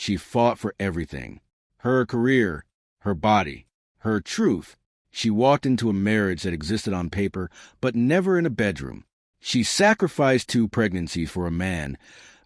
She fought for everything. Her career, her body, her truth. She walked into a marriage that existed on paper, but never in a bedroom. She sacrificed 2 pregnancies for a man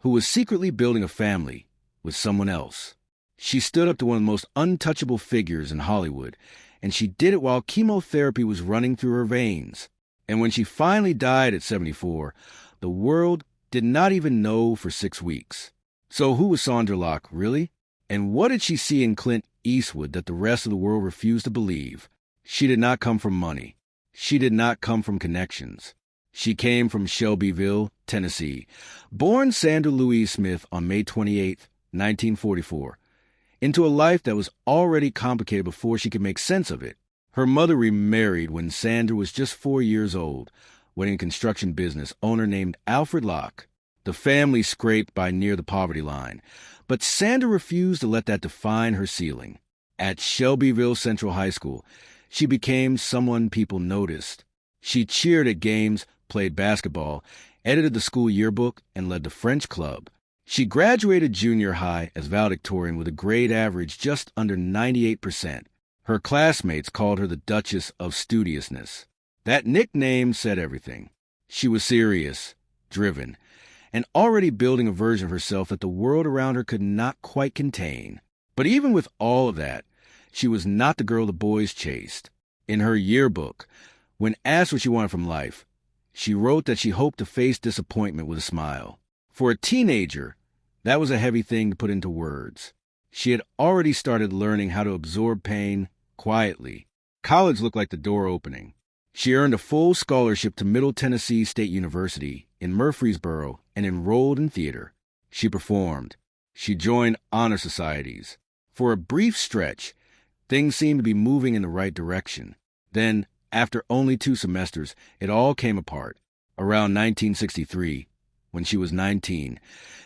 who was secretly building a family with someone else. She stood up to one of the most untouchable figures in Hollywood, and she did it while chemotherapy was running through her veins. And when she finally died at 74, the world did not even know for 6 weeks. So who was Sondra Locke, really? And what did she see in Clint Eastwood that the rest of the world refused to believe? She did not come from money. She did not come from connections. She came from Shelbyville, Tennessee, born Sandra Louise Smith on May 28, 1944, into a life that was already complicated before she could make sense of it. Her mother remarried when Sandra was just 4 years old, when a construction business owner named Alfred Locke. The family scraped by near the poverty line, but Sandra refused to let that define her ceiling. At Shelbyville Central High School, she became someone people noticed. She cheered at games, played basketball, edited the school yearbook, and led the French club. She graduated junior high as valedictorian with a grade average just under 98%. Her classmates called her the Duchess of Studiousness. That nickname said everything. She was serious, driven, and already building a version of herself that the world around her could not quite contain. But even with all of that, she was not the girl the boys chased. In her yearbook, when asked what she wanted from life, she wrote that she hoped to face disappointment with a smile. For a teenager, that was a heavy thing to put into words. She had already started learning how to absorb pain quietly. College looked like the door opening. She earned a full scholarship to Middle Tennessee State University in Murfreesboro and enrolled in theater. She performed. She joined honor societies. For a brief stretch, things seemed to be moving in the right direction. Then, after only 2 semesters, it all came apart. Around 1963, when she was 19,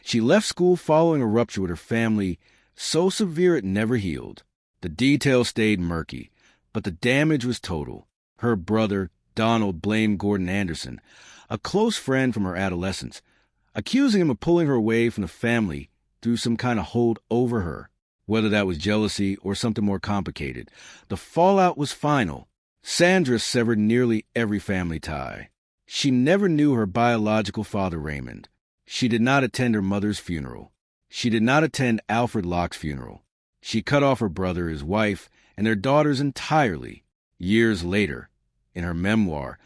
she left school following a rupture with her family so severe it never healed. The details stayed murky, but the damage was total. Her brother, Donald, blamed Gordon Anderson, a close friend from her adolescence, accusing him of pulling her away from the family through some kind of hold over her. Whether that was jealousy or something more complicated, the fallout was final. Sandra severed nearly every family tie. She never knew her biological father, Raymond. She did not attend her mother's funeral. She did not attend Alfred Locke's funeral. She cut off her brother, his wife, and their daughters entirely. Years later, in her memoir,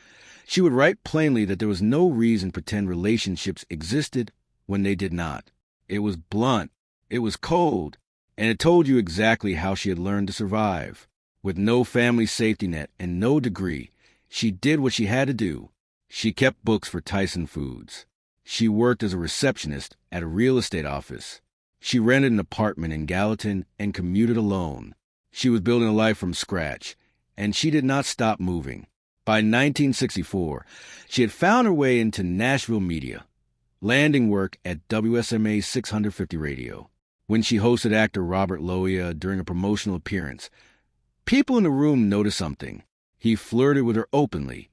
she would write plainly that there was no reason to pretend relationships existed when they did not. It was blunt, it was cold, and it told you exactly how she had learned to survive. With no family safety net and no degree, she did what she had to do. She kept books for Tyson Foods. She worked as a receptionist at a real estate office. She rented an apartment in Gallatin and commuted alone. She was building a life from scratch, and she did not stop moving. By 1964, she had found her way into Nashville media, landing work at WSMA 650 radio. When she hosted actor Robert Loya during a promotional appearance, people in the room noticed something. He flirted with her openly,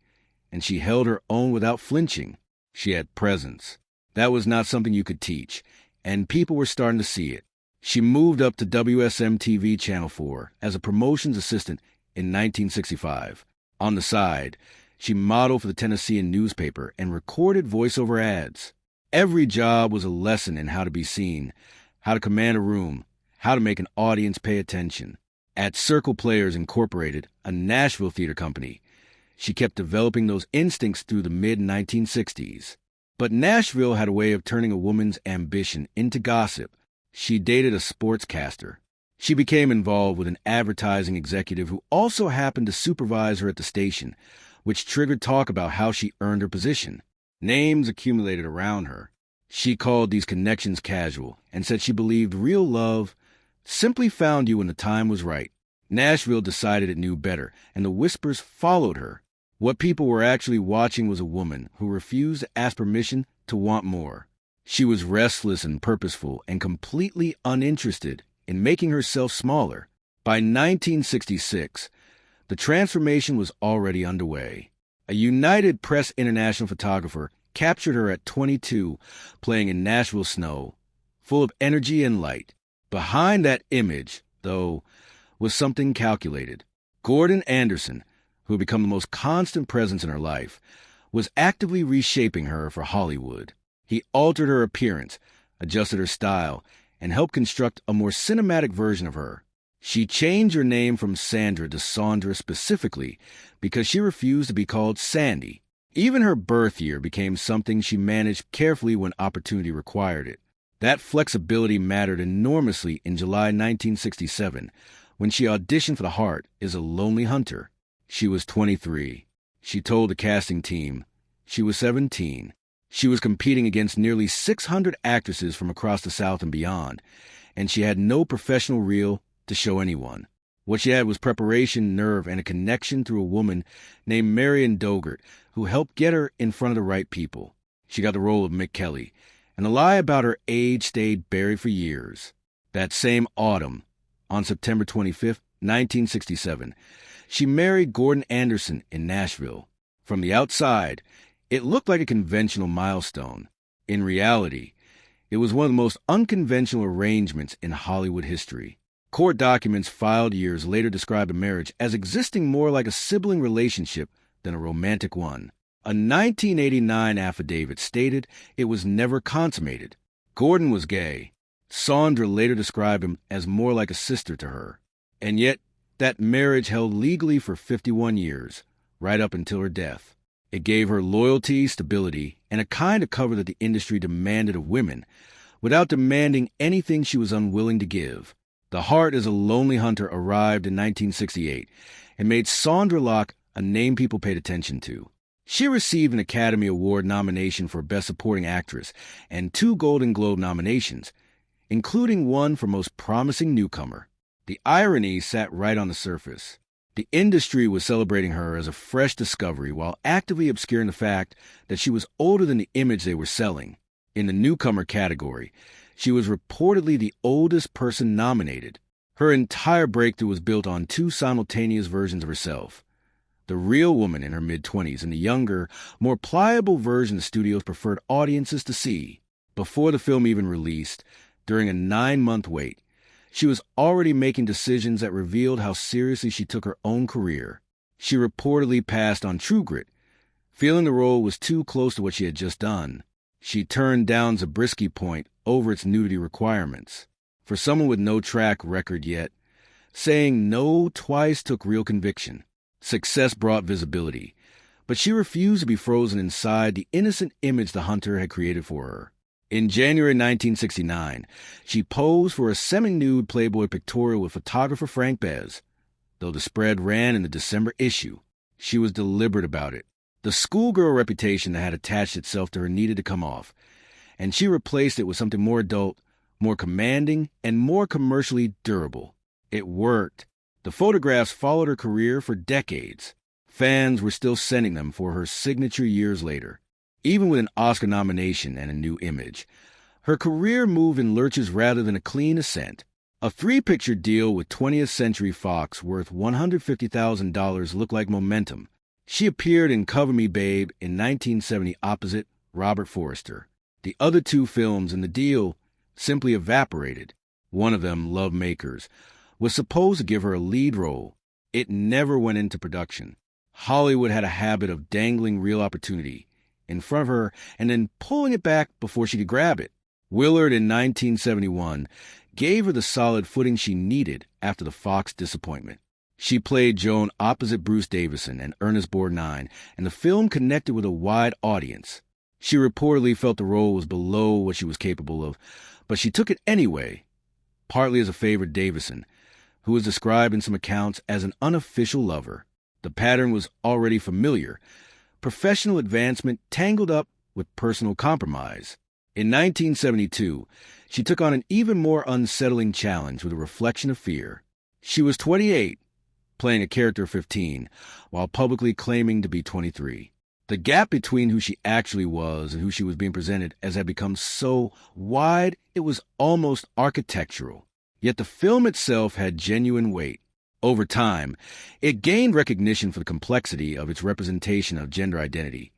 and she held her own without flinching. She had presence. That was not something you could teach, and people were starting to see it. She moved up to WSM-TV Channel 4 as a promotions assistant in 1965. On the side, she modeled for the Tennessean newspaper and recorded voiceover ads. Every job was a lesson in how to be seen, how to command a room, how to make an audience pay attention. At Circle Players Incorporated, a Nashville theater company, she kept developing those instincts through the mid-1960s. But Nashville had a way of turning a woman's ambition into gossip. She dated a sportscaster. She became involved with an advertising executive who also happened to supervise her at the station, which triggered talk about how she earned her position. Names accumulated around her. She called these connections casual and said she believed real love simply found you when the time was right. Nashville decided it knew better, and the whispers followed her. What people were actually watching was a woman who refused to ask permission to want more. She was restless and purposeful and completely uninterested in making herself smaller. By 1966, the transformation was already underway. A United Press International photographer captured her at 22, playing in Nashville snow, full of energy and light. Behind that image, though, was something calculated. Gordon Anderson, who had become the most constant presence in her life, was actively reshaping her for Hollywood. He altered her appearance, adjusted her style, and helped construct a more cinematic version of her. She changed her name from Sandra to Sondra specifically because she refused to be called Sandy. Even her birth year became something she managed carefully when opportunity required it. That flexibility mattered enormously in July 1967, when she auditioned for The Heart is a Lonely Hunter. She was 23. She told the casting team she was 17. She was competing against nearly 600 actresses from across the South and beyond, and she had no professional reel to show anyone. What she had was preparation, nerve, and a connection through a woman named Marion Dogert, who helped get her in front of the right people. She got the role of Mick Kelly, and the lie about her age stayed buried for years. That same autumn, on September 25, 1967, she married Gordon Anderson in Nashville. From the outside, it looked like a conventional milestone. In reality, it was one of the most unconventional arrangements in Hollywood history. Court documents filed years later described the marriage as existing more like a sibling relationship than a romantic one. A 1989 affidavit stated it was never consummated. Gordon was gay. Sondra later described him as more like a sister to her. And yet, that marriage held legally for 51 years, right up until her death. It gave her loyalty, stability, and a kind of cover that the industry demanded of women, without demanding anything she was unwilling to give. The Heart is a Lonely Hunter arrived in 1968 and made Sondra Locke a name people paid attention to. She received an Academy Award nomination for Best Supporting Actress and 2 Golden Globe nominations, including one for Most Promising Newcomer. The irony sat right on the surface. The industry was celebrating her as a fresh discovery while actively obscuring the fact that she was older than the image they were selling. In the newcomer category, she was reportedly the oldest person nominated. Her entire breakthrough was built on 2 simultaneous versions of herself. The real woman in her mid-20s and the younger, more pliable version the studios preferred audiences to see. Before the film even released, during a 9-month wait, she was already making decisions that revealed how seriously she took her own career. She reportedly passed on True Grit, feeling the role was too close to what she had just done. She turned down Zabriskie Point over its nudity requirements. For someone with no track record yet, saying no twice took real conviction. Success brought visibility, but she refused to be frozen inside the innocent image the hunter had created for her. In January 1969, she posed for a semi-nude Playboy pictorial with photographer Frank Bez. Though the spread ran in the December issue, she was deliberate about it. The schoolgirl reputation that had attached itself to her needed to come off, and she replaced it with something more adult, more commanding, and more commercially durable. It worked. The photographs followed her career for decades. Fans were still sending them for her signature years later. Even with an Oscar nomination and a new image, her career moved in lurches rather than a clean ascent. A 3-picture deal with 20th Century Fox worth $150,000 looked like momentum. She appeared in Cover Me Babe in 1970 opposite Robert Forster. The other 2 films in the deal simply evaporated. One of them, Love Makers, was supposed to give her a lead role. It never went into production. Hollywood had a habit of dangling real opportunity in front of her and then pulling it back before she could grab it. Willard in 1971 gave her the solid footing she needed after the Fox disappointment. She played Joan opposite Bruce Davison and Ernest Borgnine, and the film connected with a wide audience. She reportedly felt the role was below what she was capable of, but she took it anyway, partly as a favor to Davison, who was described in some accounts as an unofficial lover. The pattern was already familiar. Professional advancement tangled up with personal compromise. In 1972, she took on an even more unsettling challenge with a reflection of fear. She was 28, playing a character of 15, while publicly claiming to be 23. The gap between who she actually was and who she was being presented as had become so wide it was almost architectural. Yet the film itself had genuine weight. Over time, it gained recognition for the complexity of its representation of gender identity,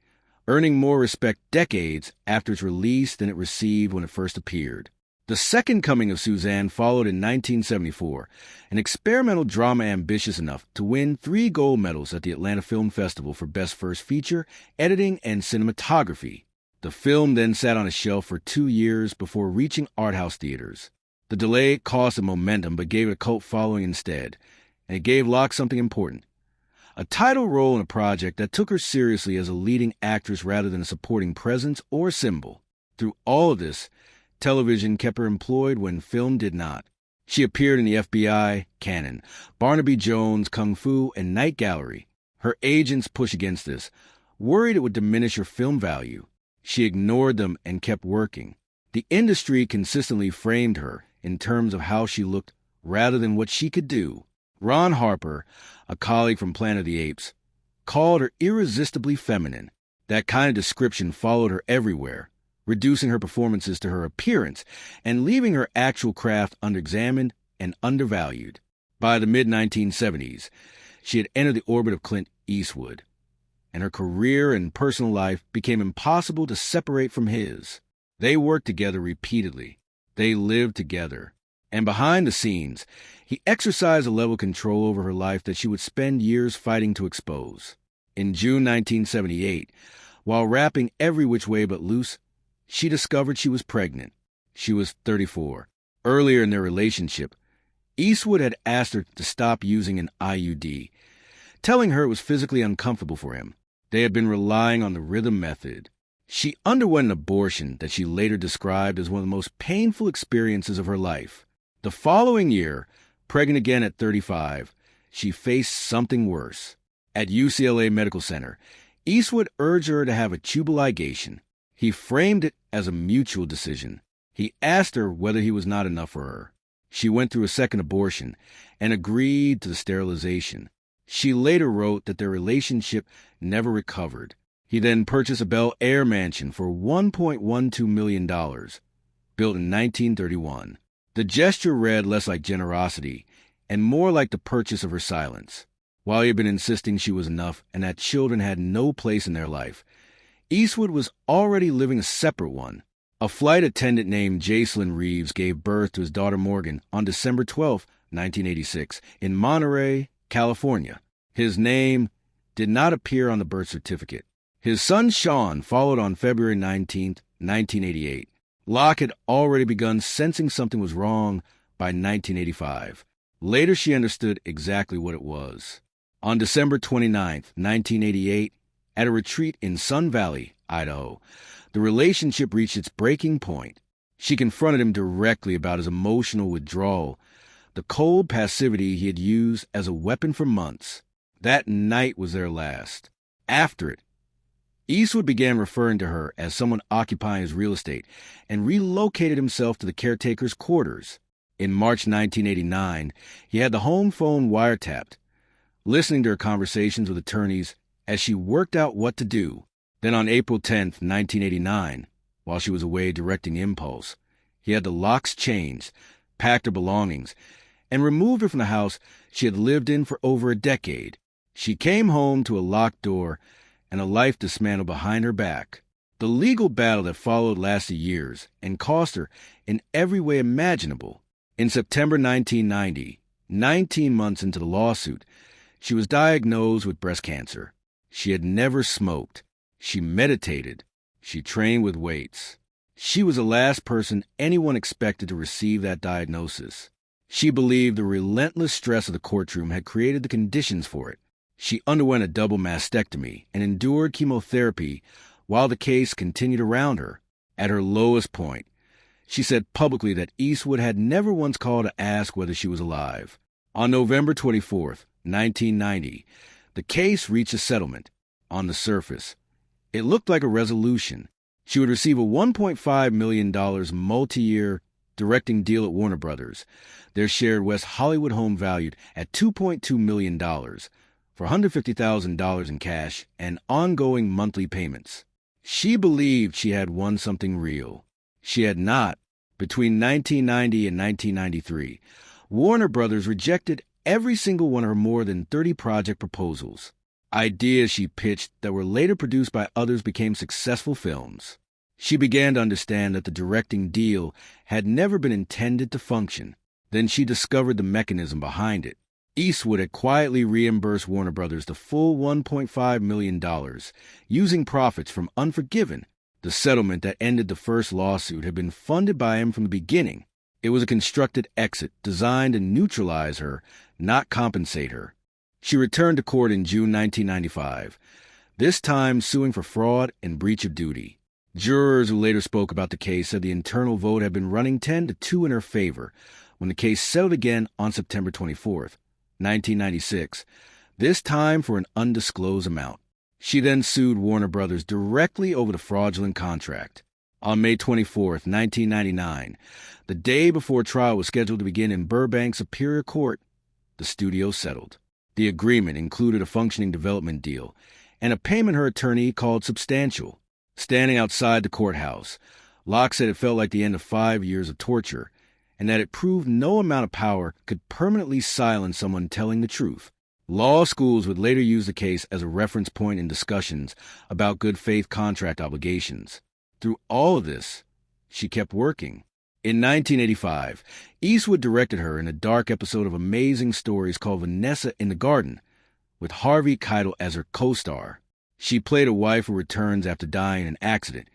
earning more respect decades after its release than it received when it first appeared. The second coming of Suzanne followed in 1974, an experimental drama ambitious enough to win 3 gold medals at the Atlanta Film Festival for Best First Feature, Editing, and Cinematography. The film then sat on a shelf for 2 years before reaching art house theaters. The delay cost it momentum but gave it a cult following instead, and it gave Locke something important: a title role in a project that took her seriously as a leading actress rather than a supporting presence or symbol. Through all of this, television kept her employed when film did not. She appeared in the FBI, Canon, Barnaby Jones, Kung Fu, and Night Gallery. Her agents pushed against this, worried it would diminish her film value. She ignored them and kept working. The industry consistently framed her in terms of how she looked rather than what she could do. Ron Harper, a colleague from Planet of the Apes, called her irresistibly feminine. That kind of description followed her everywhere, reducing her performances to her appearance and leaving her actual craft underexamined and undervalued. By the mid-1970s, she had entered the orbit of Clint Eastwood, and her career and personal life became impossible to separate from his. They worked together repeatedly. They lived together. And behind the scenes, he exercised a level of control over her life that she would spend years fighting to expose. In June 1978, while rapping Every Which Way But Loose, she discovered she was pregnant. She was 34. Earlier in their relationship, Eastwood had asked her to stop using an IUD, telling her it was physically uncomfortable for him. They had been relying on the rhythm method. She underwent an abortion that she later described as one of the most painful experiences of her life. The following year, pregnant again at 35, she faced something worse. At UCLA Medical Center, Eastwood urged her to have a tubal ligation. He framed it as a mutual decision. He asked her whether he was not enough for her. She went through a second abortion and agreed to the sterilization. She later wrote that their relationship never recovered. He then purchased a Bel Air mansion for $1.12 million, built in 1931. The gesture read less like generosity and more like the purchase of her silence. While he had been insisting she was enough and that children had no place in their life, Eastwood was already living a separate one. A flight attendant named Jacelyn Reeves gave birth to his daughter Morgan on December 12, 1986, in Monterey, California. His name did not appear on the birth certificate. His son Sean followed on February 19, 1988. Locke had already begun sensing something was wrong by 1985. Later she understood exactly what it was. On December 29, 1988, at a retreat in Sun Valley, Idaho, the relationship reached its breaking point. She confronted him directly about his emotional withdrawal, the cold passivity he had used as a weapon for months. That night was their last. After it, Eastwood began referring to her as someone occupying his real estate and relocated himself to the caretaker's quarters. In March 1989, he had the home phone wiretapped, listening to her conversations with attorneys as she worked out what to do. Then on April 10, 1989, while she was away directing Impulse, he had the locks changed, packed her belongings, and removed her from the house she had lived in for over a decade. She came home to a locked door and a life dismantled behind her back. The legal battle that followed lasted years and cost her in every way imaginable. In September 1990, 19 months into the lawsuit, she was diagnosed with breast cancer. She had never smoked. She meditated. She trained with weights. She was the last person anyone expected to receive that diagnosis. She believed the relentless stress of the courtroom had created the conditions for it. She underwent a double mastectomy and endured chemotherapy while the case continued around her. At her lowest point, she said publicly that Eastwood had never once called to ask whether she was alive. On November 24, 1990, the case reached a settlement. On the surface, it looked like a resolution. She would receive a $1.5 million multi-year directing deal at Warner Brothers, their shared West Hollywood home valued at $2.2 million, for $150,000 in cash and ongoing monthly payments. She believed she had won something real. She had not. Between 1990 and 1993, Warner Brothers rejected every single one of her more than 30 project proposals. Ideas she pitched that were later produced by others became successful films. She began to understand that the directing deal had never been intended to function. Then she discovered the mechanism behind it. Eastwood had quietly reimbursed Warner Brothers the full $1.5 million, using profits from Unforgiven. The settlement that ended the first lawsuit had been funded by him from the beginning. It was a constructed exit designed to neutralize her, not compensate her. She returned to court in June 1995, this time suing for fraud and breach of duty. Jurors who later spoke about the case said the internal vote had been running 10-2 in her favor when the case settled again on September 24, 1996, this time for an undisclosed amount. She then sued Warner Brothers directly over the fraudulent contract. On May 24, 1999, the day before trial was scheduled to begin in Burbank Superior Court, the studio settled. The agreement included a functioning development deal and a payment her attorney called substantial. Standing outside the courthouse, Locke said it felt like the end of 5 years of torture, and that it proved no amount of power could permanently silence someone telling the truth. Law schools would later use the case as a reference point in discussions about good faith contract obligations. Through all of this, she kept working. In 1985, Eastwood directed her in a dark episode of Amazing Stories called Vanessa in the Garden, with Harvey Keitel as her co-star. She played a wife who returns after dying in an accident,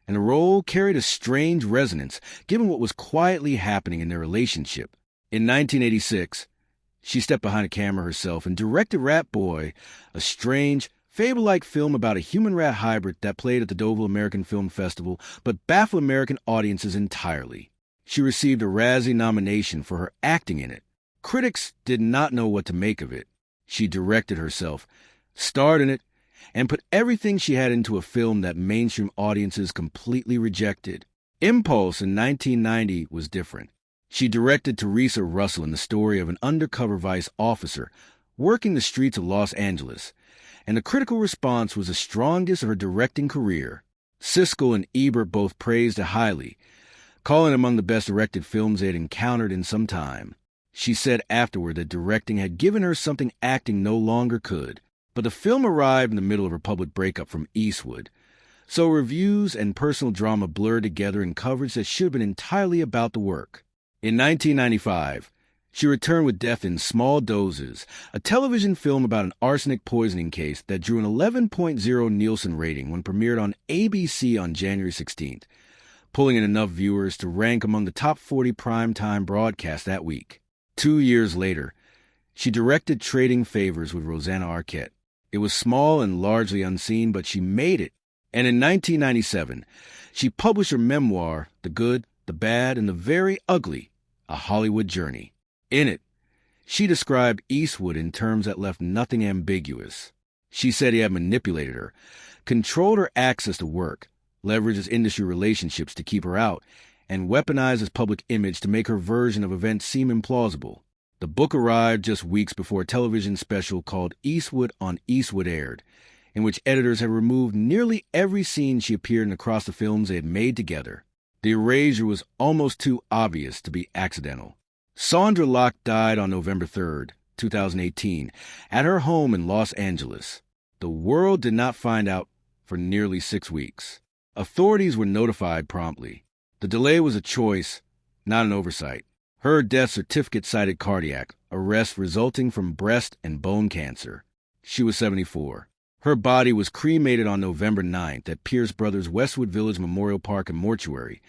and the role carried a strange resonance given what was quietly happening in their relationship. In 1986, she stepped behind a camera herself and directed Rat Boy, a strange, fable-like film about a human-rat hybrid that played at the Deauville American Film Festival but baffled American audiences entirely. She received a Razzie nomination for her acting in it. Critics did not know what to make of it. She directed herself, starred in it, and put everything she had into a film that mainstream audiences completely rejected. Impulse in 1990 was different. She directed Teresa Russell in the story of an undercover vice officer working the streets of Los Angeles, and the critical response was the strongest of her directing career. Siskel and Ebert both praised it highly, calling it among the best directed films they had encountered in some time. She said afterward that directing had given her something acting no longer could. But the film arrived in the middle of her public breakup from Eastwood, so reviews and personal drama blurred together in coverage that should have been entirely about the work. In 1995, she returned with Death in Small Doses, a television film about an arsenic poisoning case that drew an 11.0 Nielsen rating when premiered on ABC on January 16th, pulling in enough viewers to rank among the top 40 primetime broadcasts that week. 2 years later, she directed Trading Favors with Rosanna Arquette. It was small and largely unseen, but she made it. And in 1997, she published her memoir, The Good, the Bad, and the Very Ugly, A Hollywood Journey. In it, she described Eastwood in terms that left nothing ambiguous. She said he had manipulated her, controlled her access to work, leveraged his industry relationships to keep her out, and weaponized his public image to make her version of events seem implausible. The book arrived just weeks before a television special called Eastwood on Eastwood aired, in which editors had removed nearly every scene she appeared in across the films they had made together. The erasure was almost too obvious to be accidental. Sondra Locke died on November 3, 2018, at her home in Los Angeles. The world did not find out for nearly 6 weeks. Authorities were notified promptly. The delay was a choice, not an oversight. Her death certificate cited cardiac arrest resulting from breast and bone cancer. She was 74. Her body was cremated on November 9th at Pierce Brothers Westwood Village Memorial Park and Mortuary,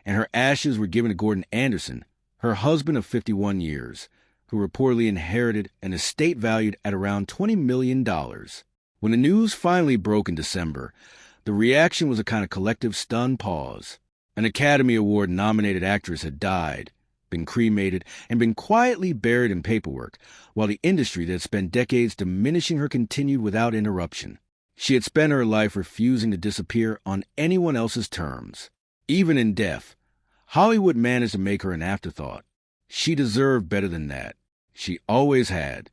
and her ashes were given to Gordon Anderson, her husband of 51 years, who reportedly inherited an estate valued at around $20 million. When the news finally broke in December, the reaction was a kind of collective stunned pause. An Academy Award-nominated actress had died, been cremated, and been quietly buried in paperwork, while the industry that had spent decades diminishing her continued without interruption. She had spent her life refusing to disappear on anyone else's terms. Even in death, Hollywood managed to make her an afterthought. She deserved better than that. She always had.